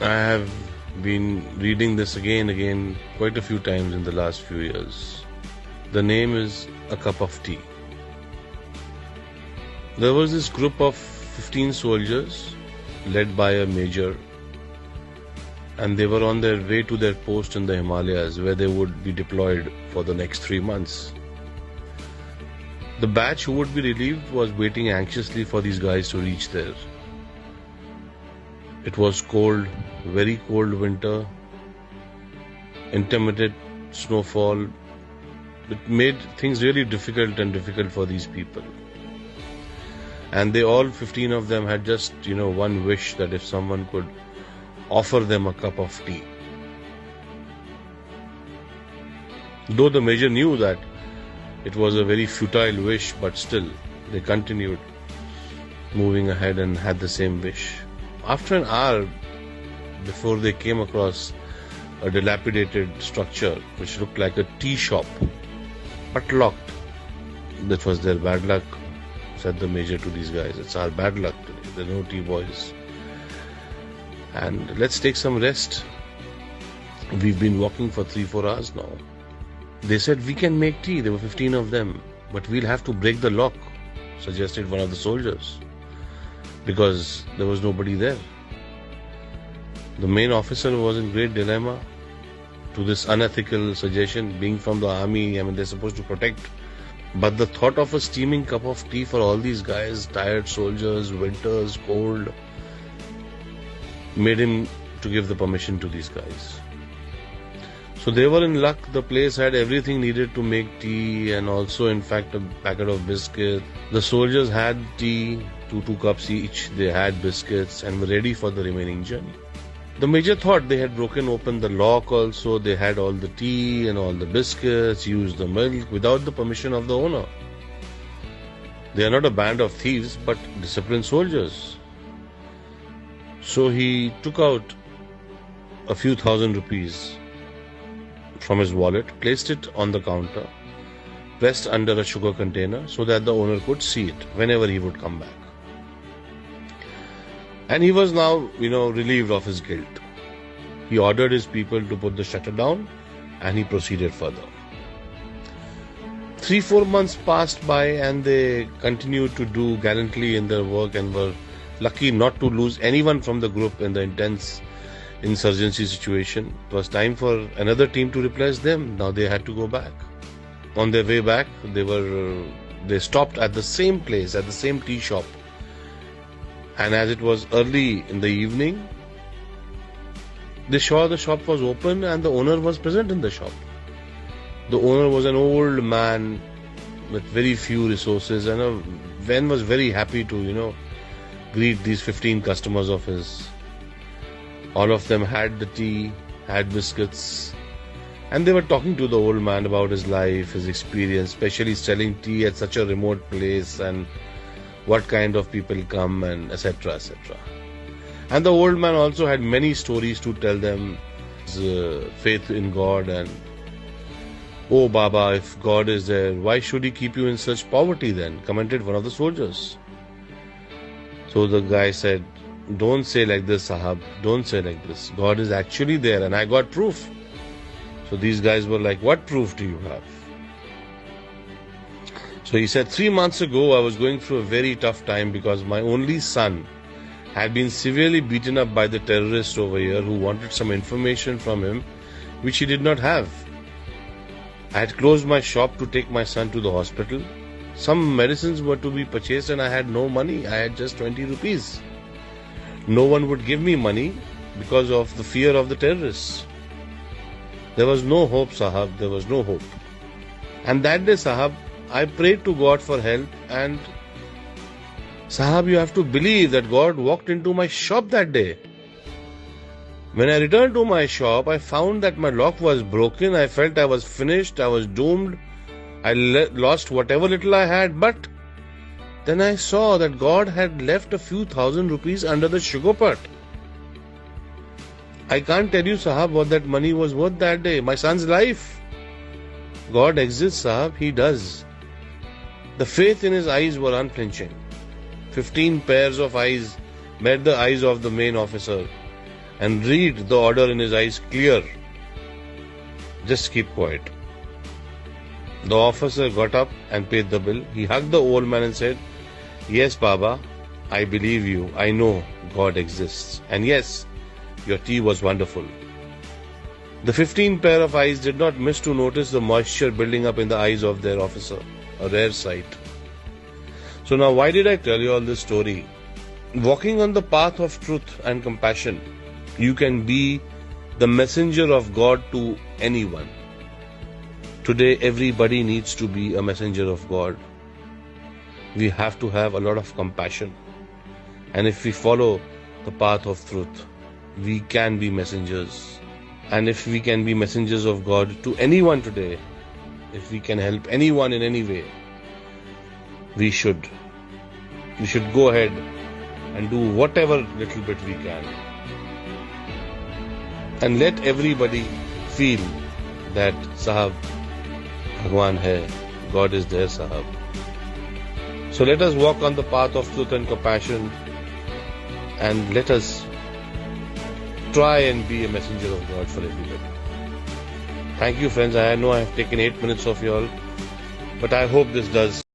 I have been reading this again quite a few times in the last few years. The name is A Cup of Tea. There was this group of 15 soldiers led by a major, and they were on their way to their post in the Himalayas where they would be deployed for the next 3 months. The batch who would be relieved was waiting anxiously for these guys to reach there. It was cold, very cold winter, intermittent snowfall. It made things really difficult for these people. And they all, 15 of them, had just, one wish, that if someone could offer them a cup of tea. Though the major knew that it was a very futile wish, but still, they continued moving ahead and had the same wish. After an hour, before they came across a dilapidated structure which looked like a tea shop, but locked. That was their bad luck, said the major to these guys. It's our bad luck today. There are no tea, boys. And let's take some rest. We've been walking for 3-4 hours now. They said, we can make tea. There were 15 of them. But we'll have to break the lock, suggested one of the soldiers, because there was nobody there. The main officer was in great dilemma to this unethical suggestion. Being from the army, they're supposed to protect. But the thought of a steaming cup of tea for all these guys, tired soldiers, winters, cold, made him to give the permission to these guys. So they were in luck. The place had everything needed to make tea, and also, in fact, a packet of biscuits. The soldiers had tea, two cups each. They had biscuits and were ready for the remaining journey. The major thought they had broken open the lock also. They had all the tea and all the biscuits, used the milk without the permission of the owner. They are not a band of thieves, but disciplined soldiers. So he took out a few thousand rupees from his wallet, placed it on the counter, pressed under a sugar container so that the owner could see it whenever he would come back. And he was now, relieved of his guilt. He ordered his people to put the shutter down, and he proceeded further. 3-4 months passed by, and they continued to do gallantly in their work and were lucky not to lose anyone from the group in the intense insurgency situation. It was time for another team to replace them. Now they had to go back. On their way back, they stopped at the same place, at the same tea shop. And as it was early in the evening, they saw the shop was open and the owner was present in the shop. The owner was an old man with very few resources, and Ven was very happy to, greet these 15 customers of his. All of them had the tea, had biscuits, and they were talking to the old man about his life, his experience, especially selling tea at such a remote place, and what kind of people come, and etc., etc. And the old man also had many stories to tell them, his faith in God, and, oh Baba, if God is there, why should he keep you in such poverty then? Commented one of the soldiers. So the guy said, don't say like this, Sahab, don't say like this. God is actually there, and I got proof. So these guys were like, what proof do you have? So he said, 3 months ago, I was going through a very tough time because my only son had been severely beaten up by the terrorists over here who wanted some information from him, which he did not have. I had closed my shop to take my son to the hospital. Some medicines were to be purchased and I had no money. I had just 20 rupees. No one would give me money because of the fear of the terrorists. There was no hope, Sahab. There was no hope. And that day, Sahab, I prayed to God for help, and Sahab, you have to believe that God walked into my shop that day. When I returned to my shop, I found that my lock was broken. I felt I was finished. I was doomed. I lost whatever little I had, but then I saw that God had left a few thousand rupees under the sugar pot. I can't tell you, Sahab, what that money was worth that day. My son's life. God exists, Sahab. He does. The faith in his eyes were unflinching. 15 pairs of eyes met the eyes of the main officer. and read the order in his eyes clear. Just keep quiet. The officer got up and paid the bill. He hugged the old man and said, "Yes, Baba, I believe you. I know God exists. And yes, your tea was wonderful." The 15 pair of eyes did not miss to notice the moisture building up in the eyes of their officer, a rare sight. So now, why did I tell you all this story? Walking on the path of truth and compassion, you can be the messenger of God to anyone. Today, everybody needs to be a messenger of God. We have to have a lot of compassion. And if we follow the path of truth, we can be messengers. And if we can be messengers of God to anyone today, if we can help anyone in any way, we should. We should go ahead and do whatever little bit we can. And let everybody feel that Sahab, Bhagwan hai, God is there, Sahab. So let us walk on the path of truth and compassion, and let us try and be a messenger of God for everybody. Thank you, friends. I know I have taken 8 minutes of y'all, but I hope this does